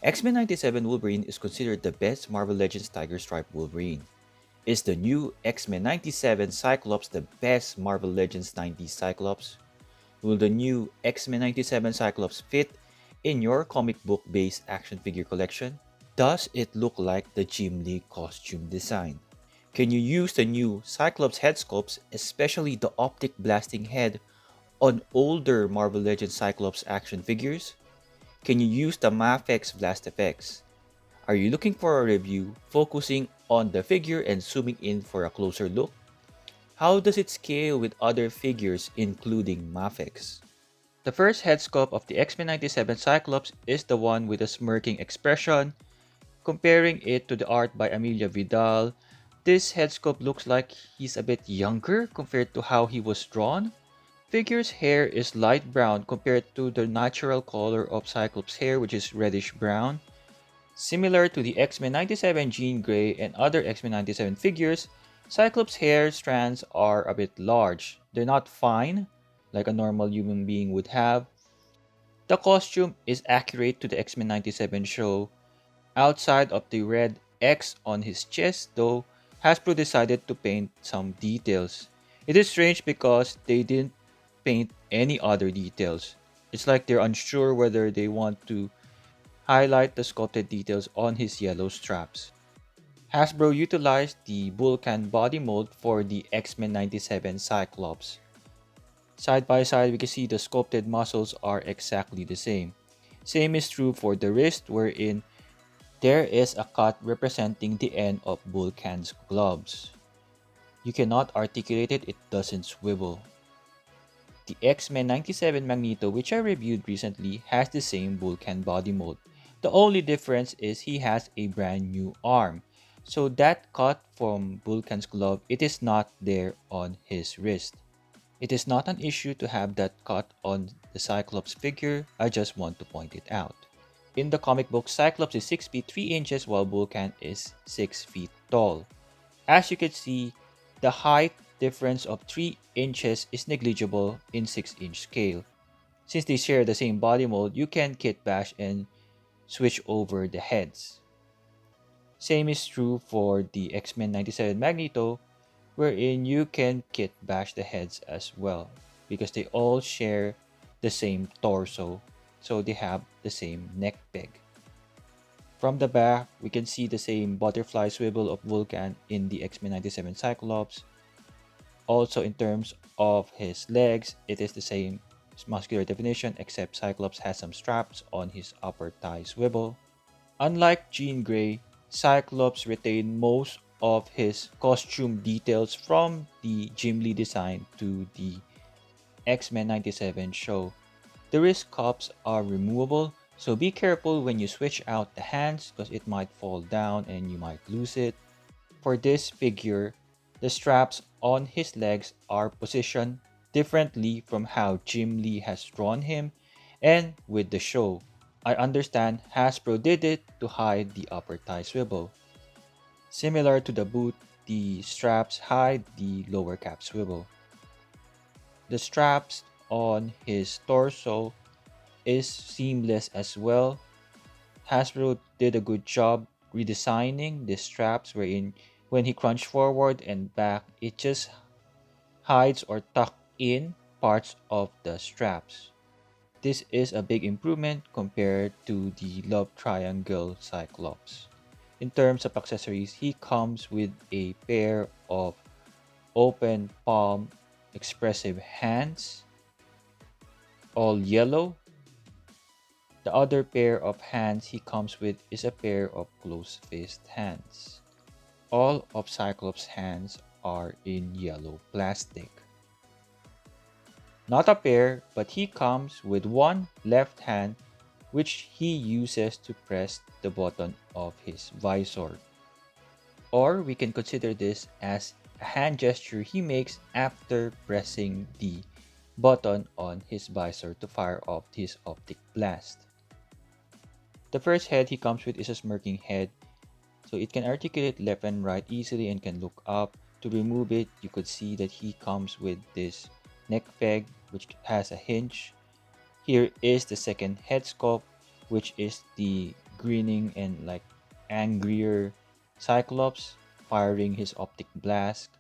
X-Men'97 Wolverine is considered the best Marvel Legends Tiger Stripe Wolverine. Is the new X-Men'97 Cyclops the best Marvel Legends 90s Cyclops? Will the new X-Men'97 Cyclops fit in your comic book-based action figure collection? Does it look like the Jim Lee costume design? Can you use the new Cyclops head sculpts, especially the optic blasting head, on older Marvel Legends Cyclops action figures? Can you use the MAFEX blast effects? Are you looking for a review focusing on the figure and zooming in for a closer look? How does it scale with other figures including MAFEX? The first head sculpt of the X-Men'97 Cyclops is the one with a smirking expression. Comparing it to the art by Amelia Vidal, this head sculpt looks like he's a bit younger compared to how he was drawn. Figure's hair is light brown compared to the natural color of Cyclops' hair, which is reddish brown. Similar to the X-Men'97 Jean Grey and other X-Men'97 figures, Cyclops' hair strands are a bit large. They're not fine, like a normal human being would have. The costume is accurate to the X-Men'97 show. Outside of the red X on his chest, though, Hasbro decided to paint some details. It is strange because they didn't paint any other details. It's like they're unsure whether they want to highlight the sculpted details on his yellow straps. Hasbro utilized the Vulcan body mold for the X-Men'97 Cyclops. Side by side, we can see the sculpted muscles are exactly the same. Same is true for the wrist, wherein there is a cut representing the end of Vulcan's gloves. You cannot articulate it, it doesn't swivel. The X-Men'97 Magneto, which I reviewed recently, has the same Vulcan body mold. The only difference is he has a brand new arm. So that cut from Vulcan's glove, it is not there on his wrist. It is not an issue to have that cut on the Cyclops figure, I just want to point it out. In the comic book, Cyclops is 6 feet 3 inches while Vulcan is 6 feet tall. As you can see, the height difference of 3 inches is negligible in 6-inch scale. Since they share the same body mold, you can kitbash and switch over the heads. Same is true for the X-Men'97 Magneto, wherein you can kitbash the heads as well because they all share the same torso, so they have the same neck peg. From the back, we can see the same butterfly swivel of Vulcan in the X-Men'97 Cyclops. Also, in terms of his legs, it is the same muscular definition except Cyclops has some straps on his upper thigh swivel. Unlike Jean Grey, Cyclops retained most of his costume details from the Jim Lee design to the X-Men'97 show. The wrist cups are removable, so be careful when you switch out the hands because it might fall down and you might lose it. For this figure, the straps on his legs are positioned differently from how Jim Lee has drawn him and with the show. I understand Hasbro did it to hide the upper thigh swivel. Similar to the boot, the straps hide the lower cap swivel. The straps on his torso is seamless as well. Hasbro did a good job redesigning the straps wherein when he crunched forward and back, it just hides or tucks in parts of the straps. This is a big improvement compared to the Love Triangle Cyclops. In terms of accessories, he comes with a pair of open palm expressive hands, all yellow. The other pair of hands he comes with is a pair of closed fist hands. All of Cyclops' hands are in yellow plastic. Not a pair, but he comes with one left hand which he uses to press the button of his visor. Or we can consider this as a hand gesture he makes after pressing the button on his visor to fire off his optic blast. The first head he comes with is a smirking head, so it can articulate left and right easily and can look up. To remove it, you could see that he comes with this neck peg which has a hinge. Here is the second head sculpt, which is the grinning and like angrier Cyclops firing his optic blast.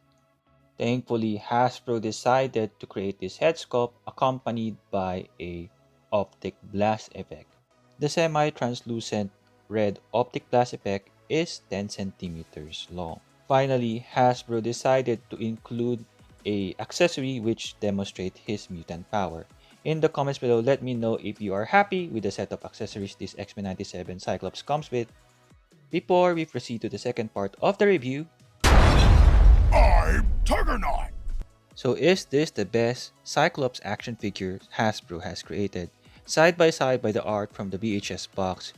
Thankfully, Hasbro decided to create this head sculpt accompanied by a optic blast effect. The semi-translucent red optic blast effect is 10 centimeters long. Finally, Hasbro decided to include a accessory which demonstrates his mutant power. In the comments below, let me know if you are happy with the set of accessories this X-Men'97 Cyclops comes with. Before we proceed to the second part of the review, I'm Tigerknight! so is this the best Cyclops action figure Hasbro has created? Side by the art from the VHS box,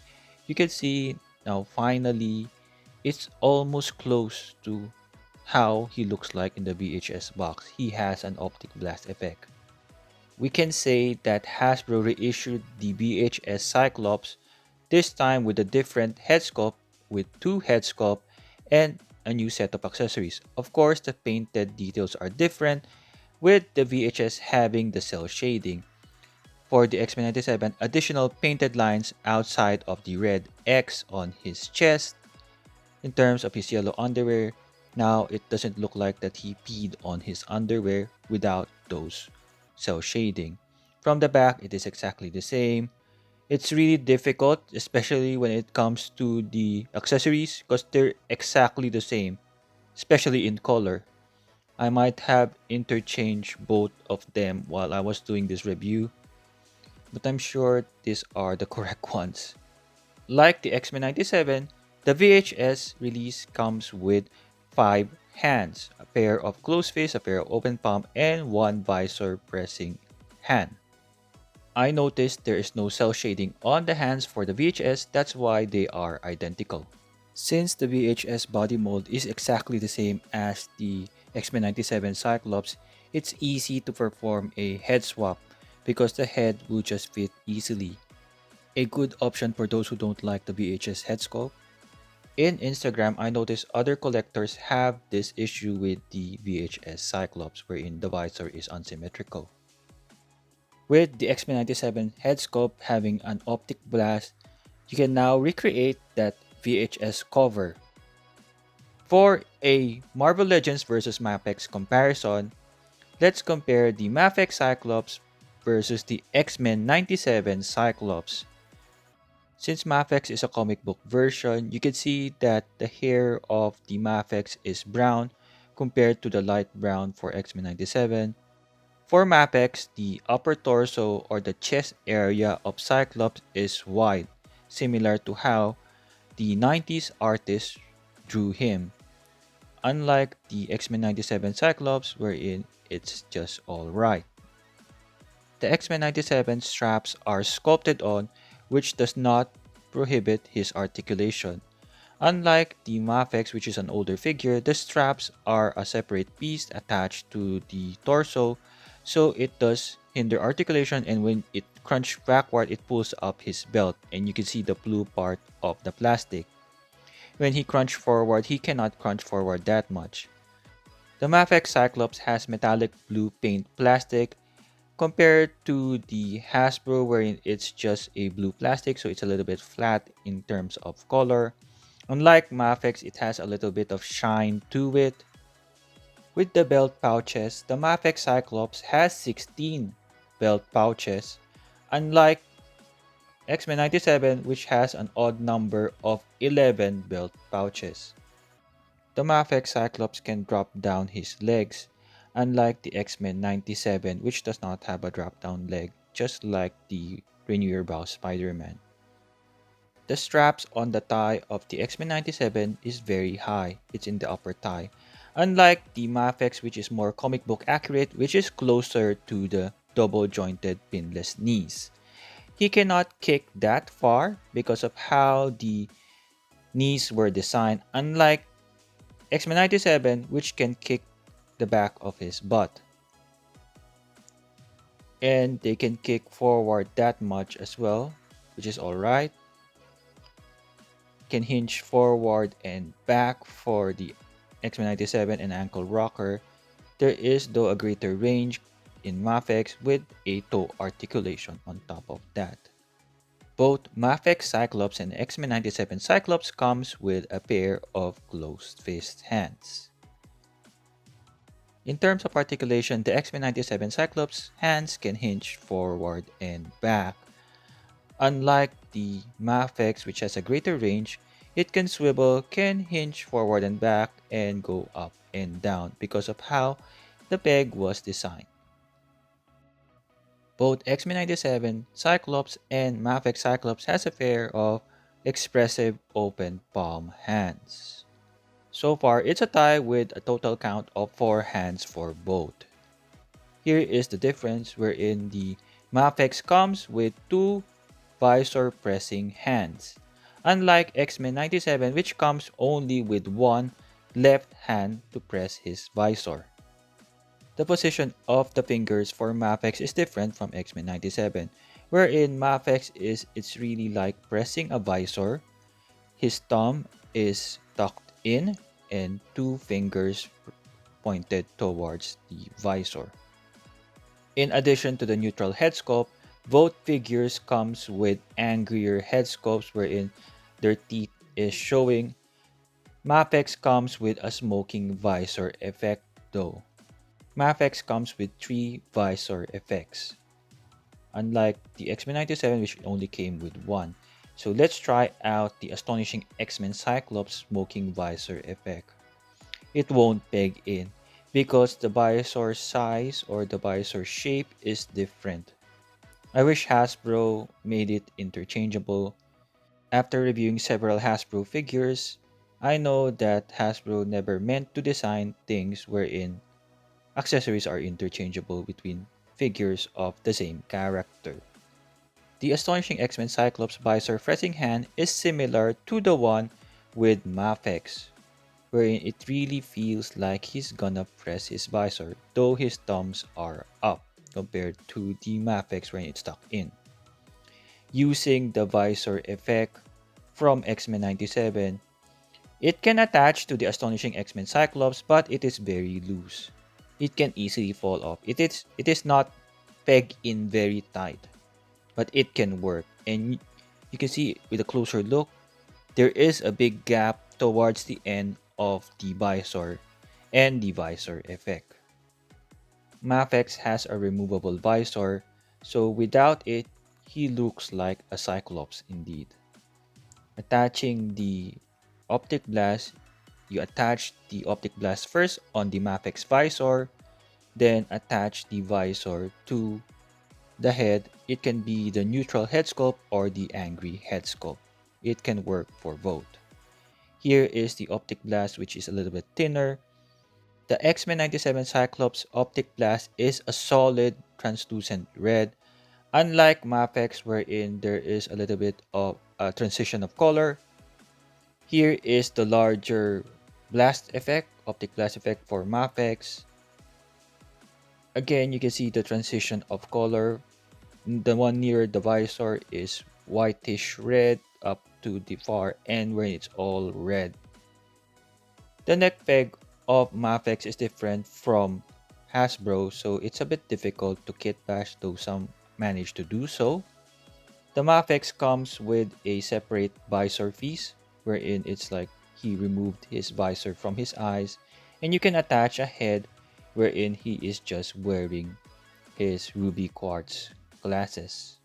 you can see now finally it's almost close to how he looks like in the VHS box. He has an optic blast effect. We can say that Hasbro reissued the VHS Cyclops, this time with a different head sculpt, with two head sculpt and a new set of accessories. Of course, the painted details are different, with the VHS having the cell shading. For the X-Men'97, additional painted lines outside of the red X on his chest. In terms of his yellow underwear, now it doesn't look like that he peed on his underwear without those cell shading. From the back, it is exactly the same. It's really difficult, especially when it comes to the accessories, because they're exactly the same, especially in color. I might have interchanged both of them while I was doing this review, but I'm sure these are the correct ones. Like the X-Men'97, the VHS release comes with 5 hands, a pair of closed fist, a pair of open palm, and one visor pressing hand. I noticed there is no cell shading on the hands for the VHS, that's why they are identical. Since the VHS body mold is exactly the same as the X-Men'97 Cyclops, it's easy to perform a head swap because the head will just fit easily. A good option for those who don't like the VHS head sculpt. In Instagram, I noticed other collectors have this issue with the VHS Cyclops wherein the visor is unsymmetrical. With the X-Men'97 head sculpt having an optic blast, you can now recreate that VHS cover. For a Marvel Legends vs MAFEX comparison, let's compare the MAFEX Cyclops versus the X-Men'97 Cyclops. Since MAFEX is a comic book version, you can see that the hair of the MAFEX is brown compared to the light brown for X-Men'97. For MAFEX, the upper torso or the chest area of Cyclops is wide, similar to how the 90s artist drew him, unlike the X-Men'97 Cyclops wherein it's just alright. The X-Men'97 straps are sculpted on, which does not prohibit his articulation. Unlike the MAFEX, which is an older figure, the straps are a separate piece attached to the torso, so it does hinder articulation, and when it crunches backward, it pulls up his belt, and you can see the blue part of the plastic. When he crunches forward, he cannot crunch forward that much. The MAFEX Cyclops has metallic blue paint plastic compared to the Hasbro wherein it's just a blue plastic, so it's a little bit flat in terms of color. Unlike MAFEX, it has a little bit of shine to it. With the belt pouches, the MAFEX Cyclops has 16 belt pouches, unlike X-Men'97 which has an odd number of 11 belt pouches. The MAFEX Cyclops can drop down his legs, unlike the X-Men'97 which does not have a drop down leg, just like the Renew Your Bow Spider-Man. The straps on the thigh of the X-Men'97 is very high, it's in the upper thigh, unlike the MAFEX which is more comic book accurate, which is closer to the double jointed pinless knees. He cannot kick that far because of how the knees were designed, unlike X-Men'97 which can kick the back of his butt. And they can kick forward that much as well, which is alright. Can hinge forward and back for the X-Men'97 and ankle rocker. There is though a greater range in MAFEX with a toe articulation on top of that. Both MAFEX Cyclops and X-Men'97 Cyclops comes with a pair of closed fist hands. In terms of articulation, the X-Men'97 Cyclops hands can hinge forward and back. Unlike the MAFEX, which has a greater range, it can swivel, can hinge forward and back, and go up and down because of how the peg was designed. Both X-Men'97 Cyclops and MAFEX Cyclops has a pair of expressive open palm hands. So far, it's a tie with a total count of 4 hands for both. Here is the difference wherein the MAFEX comes with 2 visor pressing hands, unlike X-Men'97 which comes only with 1 left hand to press his visor. The position of the fingers for MAFEX is different from X-Men'97, wherein MAFEX it's really like pressing a visor. His thumb is tucked in and 2 fingers pointed towards the visor. In addition to the neutral head sculpt, both figures comes with angrier head sculpts wherein their teeth is showing. MAFEX comes with a smoking visor effect though. MAFEX comes with 3 visor effects, unlike the X-Men'97 which only came with 1. So let's try out the astonishing X-Men Cyclops smoking visor effect. It won't peg in because the visor size or the visor shape is different. I wish Hasbro made it interchangeable. After reviewing several Hasbro figures, I know that Hasbro never meant to design things wherein accessories are interchangeable between figures of the same character. The astonishing X-Men Cyclops visor pressing hand is similar to the one with MAFEX, wherein it really feels like he's gonna press his visor, though his thumbs are up compared to the MAFEX when it's tucked in. Using the visor effect from X-Men'97, it can attach to the astonishing X-Men Cyclops, but it is very loose. It can easily fall off. It is not pegged in very tight, but it can work. And you can see with a closer look, there is a big gap towards the end of the visor and the visor effect. MAFEX has a removable visor, so without it, he looks like a Cyclops indeed. Attaching the optic blast, you attach the optic blast first on the MAFEX visor, then attach the visor to the head. It can be the neutral head sculpt or the angry head sculpt. It can work for both. Here is the optic blast, which is a little bit thinner. The X-Men'97 Cyclops optic blast is a solid translucent red, unlike MAFEX wherein there is a little bit of a transition of color. Here is the larger blast effect, optic blast effect for MAFEX. Again, you can see the transition of color. The one near the visor is whitish red up to the far end where it's all red. The neck peg of MAFEX is different from Hasbro, so it's a bit difficult to kitbash, though some manage to do so. The MAFEX comes with a separate visor piece, wherein it's like he removed his visor from his eyes, and you can attach a head wherein he is just wearing his ruby quartz glasses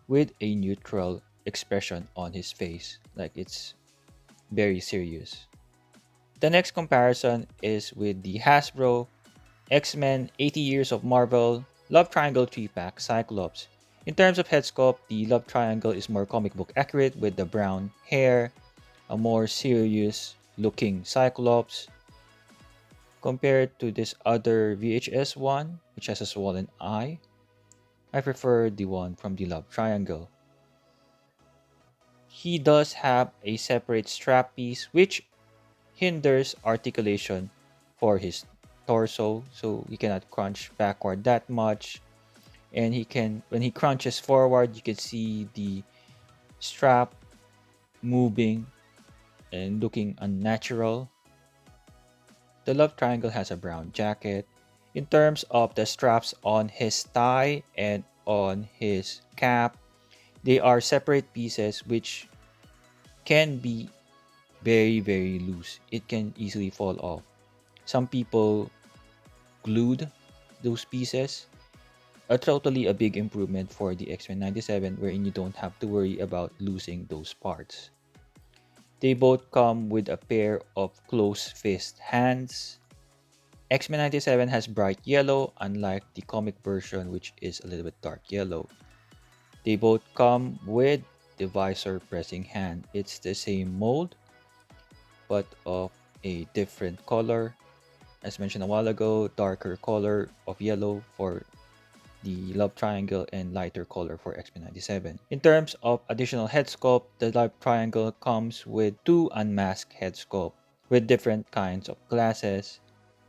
with a neutral expression on his face, like it's very serious. The next comparison is with the Hasbro X-Men 80 Years of Marvel Love Triangle 3-pack Cyclops. In terms of head sculpt, the Love Triangle is more comic book accurate with the brown hair, a more serious looking Cyclops compared to this other VHS one, which has a swollen eye. I prefer the one from the Love Triangle. He does have a separate strap piece which hinders articulation for his torso, so he cannot crunch backward that much. And when he crunches forward, you can see the strap moving and looking unnatural. The Love Triangle has a brown jacket. In terms of the straps on his tie and on his cap, They are separate pieces which can be very loose. It can easily fall off. Some people glued those pieces. A big improvement for the X-Men'97 wherein you don't have to worry about losing those parts. They both come with a pair of closed fist hands. X-Men'97 has bright yellow unlike the comic version which is a little bit dark yellow. They both come with the visor pressing hand. It's the same mold but of a different color. As mentioned a while ago, darker color of yellow for the love triangle and lighter color for X-Men'97. In terms of additional head sculpt, the love triangle comes with two unmasked head sculpt with different kinds of glasses.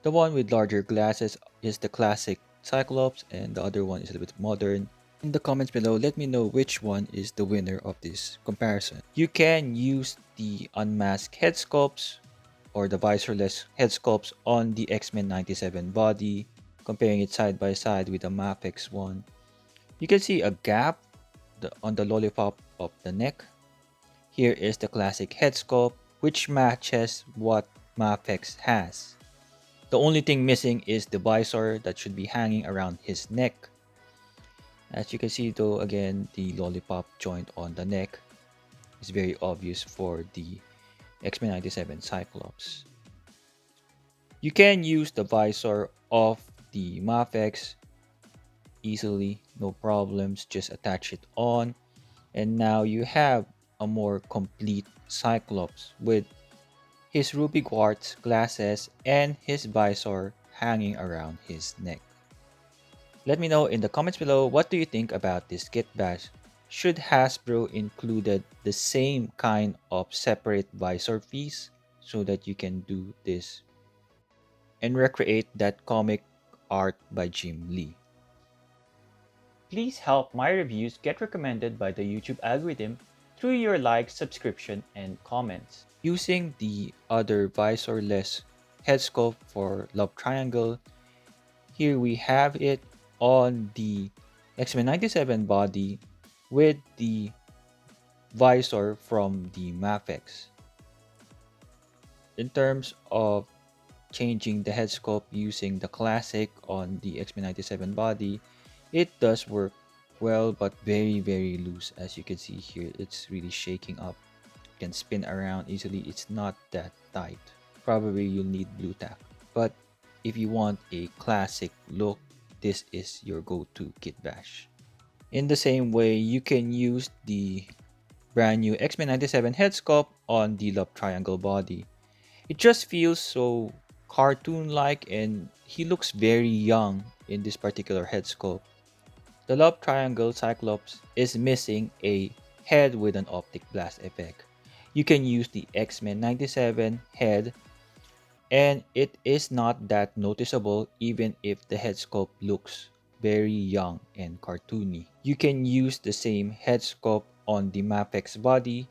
The one with larger glasses is the classic Cyclops and the other one is a little bit modern. In the comments below, let me know which one is the winner of this comparison. You can use the unmasked head sculpts or the visorless head sculpts on the X-Men'97 body, comparing it side by side with the MAFEX one. You can see a gap on the lollipop of the neck. Here is the classic head sculpt, which matches what MAFEX has. The only thing missing is the visor that should be hanging around his neck. As you can see though, again, the lollipop joint on the neck is very obvious for the X-Men'97 Cyclops. You can use the visor of the MAFEX easily, no problems, just attach it on. And now you have a more complete Cyclops with his ruby quartz glasses and his visor hanging around his neck. Let me know in the comments below, what do you think about this Kitbash? Should Hasbro included the same kind of separate visor piece so that you can do this and recreate that comic art by Jim Lee? Please help my reviews get recommended by the YouTube algorithm through your likes, subscription, and comments. Using the other visorless head sculpt for Love Triangle, here we have it on the X-Men'97 body with the visor from the MAFEX. In terms of changing the head sculpt using the classic on the X-Men'97 body, it does work well but very loose. As you can see here, it's really shaking up. It can spin around easily. It's not that tight. Probably you'll need blue tack, but if you want a classic look, this is your go-to Kitbash. In the same way, you can use the brand new X-Men'97 head sculpt on the Love Triangle body. It just feels so cartoon-like and he looks very young in this particular head sculpt. The Love Triangle Cyclops is missing a head with an optic blast effect. You can use the X-Men'97 head and it is not that noticeable even if the head sculpt looks very young and cartoony. You can use the same head sculpt on the MAFEX body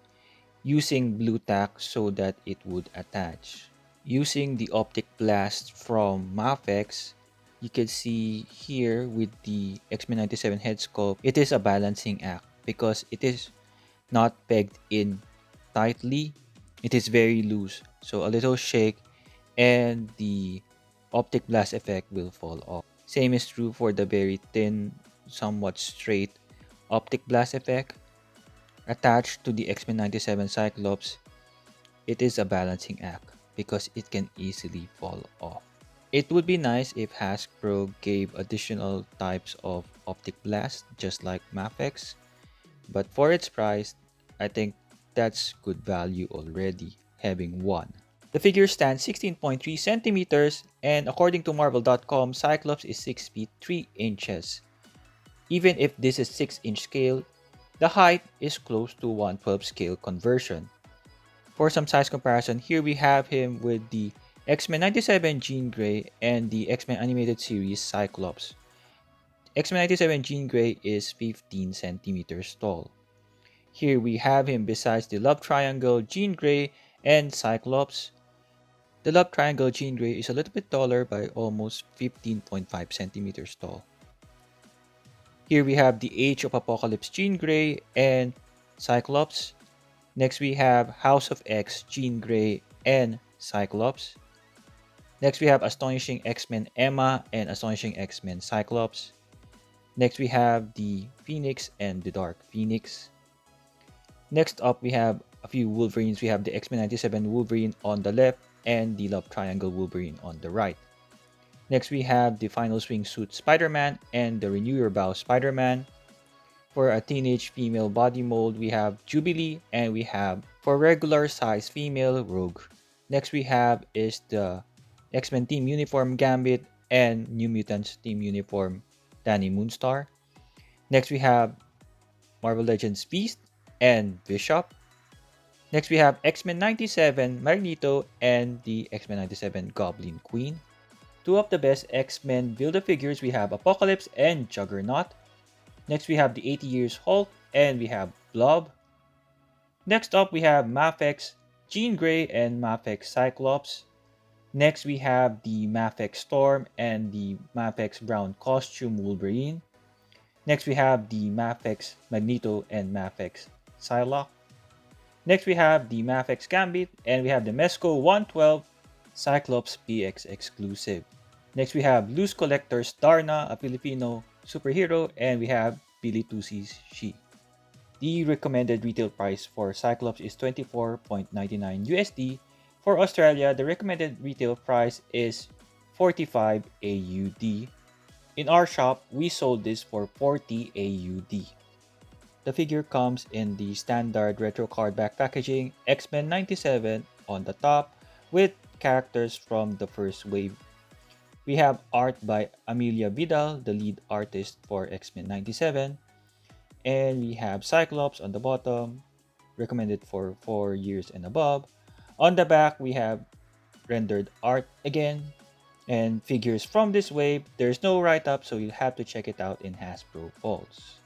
using blue tack so that it would attach. Using the optic blast from MAFEX, you can see here with the X-Men'97 head sculpt, it is a balancing act because it is not pegged in tightly. It is very loose, so a little shake and the optic blast effect will fall off. Same is true for the very thin, somewhat straight optic blast effect. Attached to the X-Men'97 Cyclops, it is a balancing act because it can easily fall off. It would be nice if Hasbro gave additional types of optic blast just like MAFEX, but for its price, I think that's good value already, having one. The figure stands 16.3 centimeters, and according to Marvel.com, Cyclops is 6 feet 3 inches. Even if this is 6-inch scale, the height is close to 1/12 scale conversion. For some size comparison, here we have him with the X-Men'97 Jean Grey and the X-Men Animated Series Cyclops. X-Men'97 Jean Grey is 15 centimeters tall. Here we have him besides the Love Triangle Jean Grey and Cyclops. The Love Triangle Jean Grey is a little bit taller by almost 15.5 centimeters tall. Here we have the Age of Apocalypse Jean Grey and Cyclops. Next we have House of X Jean Grey and Cyclops. Next we have Astonishing X-Men Emma and Astonishing X-Men Cyclops. Next we have the Phoenix and the Dark Phoenix. Next up we have a few Wolverines. We have the X-Men'97 Wolverine on the left and the Love Triangle Wolverine on the right. Next we have the Final Swing Suit Spider-Man and the Renew Your Bow Spider-Man. For a teenage female body mold, we have Jubilee, and we have for regular size female Rogue. Next we have is the X-Men Team Uniform Gambit and New Mutants Team Uniform Danny Moonstar. Next we have Marvel Legends Beast and Bishop. Next we have X-Men'97 Magneto and the X-Men'97 Goblin Queen. Two of the best X-Men Build-A-Figures, we have Apocalypse and Juggernaut. Next we have the 80 Years Hulk and we have Blob. Next up we have MAFEX Jean Grey and MAFEX Cyclops. Next we have the MAFEX Storm and the MAFEX Brown Costume Wolverine. Next we have the MAFEX Magneto and MAFEX Psylocke. Next we have the MAFEX Gambit and we have the Mesco 112 Cyclops PX exclusive. Next we have Loose Collectors Darna, a Filipino superhero, and we have Billy Tusi's She. The recommended retail price for Cyclops is $24.99 USD. For Australia, the recommended retail price is 45 AUD. In our shop, we sold this for 40 AUD. The figure comes in the standard retro card back packaging, X-Men'97 on the top with characters from the first wave. We have art by Amelia Vidal, the lead artist for X-Men'97. And we have Cyclops on the bottom, recommended for 4 years and above. On the back, we have rendered art again and figures from this wave. There's no write-up, so you'll have to check it out in Hasbro Vaults.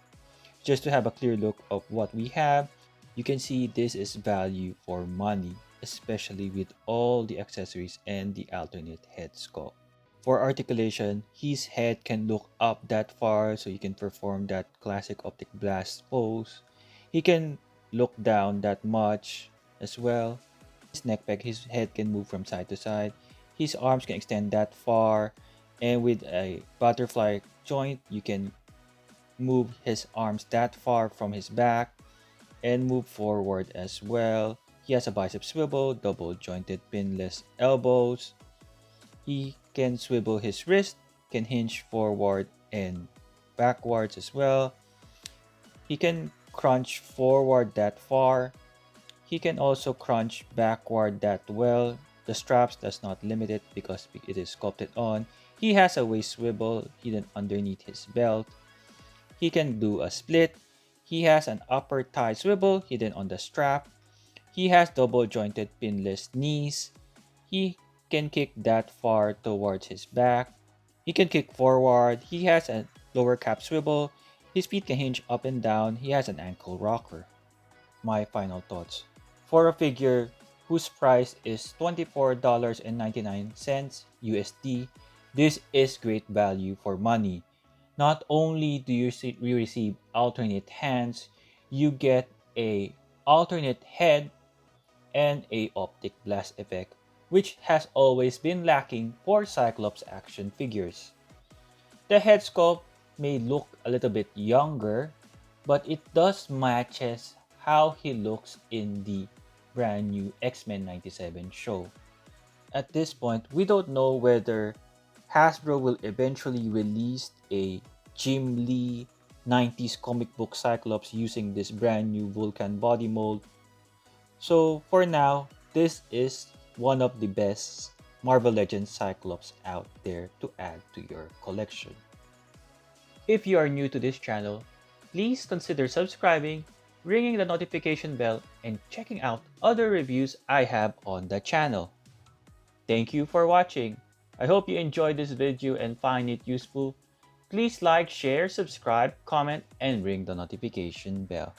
Just to have a clear look of what we have, you can see this is value for money, especially with all the accessories and the alternate head sculpt. For articulation, his head can look up that far so you can perform that classic optic blast pose. He can look down that much as well. His neck peg, his head can move from side to side. His arms can extend that far, and with a butterfly joint, you can move his arms that far from his back and move forward as well. He has a bicep swivel, double jointed pinless elbows. He can swivel his wrist, can hinge forward and backwards as well. He can crunch forward that far. He can also crunch backward that well. The straps does not limit it because it is sculpted on. He has a waist swivel hidden underneath his belt. He can do a split. He has an upper thigh swivel hidden on the strap. He has double jointed pinless knees. He can kick that far towards his back. He can kick forward. He has a lower cap swivel. His feet can hinge up and down. He has an ankle rocker. My final thoughts. For a figure whose price is $24.99 USD, this is great value for money. Not only do you receive alternate hands, you get a alternate head and a optic blast effect, which has always been lacking for Cyclops action figures. The head sculpt may look a little bit younger, but it does matches how he looks in the brand new X-Men'97 show. At this point, we don't know whether Hasbro will eventually release a Jim Lee 90s comic book Cyclops using this brand new Vulcan body mold. So for now, this is one of the best Marvel Legends Cyclops out there to add to your collection. If you are new to this channel, please consider subscribing, ringing the notification bell, and checking out other reviews I have on the channel. Thank you for watching. I hope you enjoyed this video and find it useful. Please like, share, subscribe, comment, and ring the notification bell.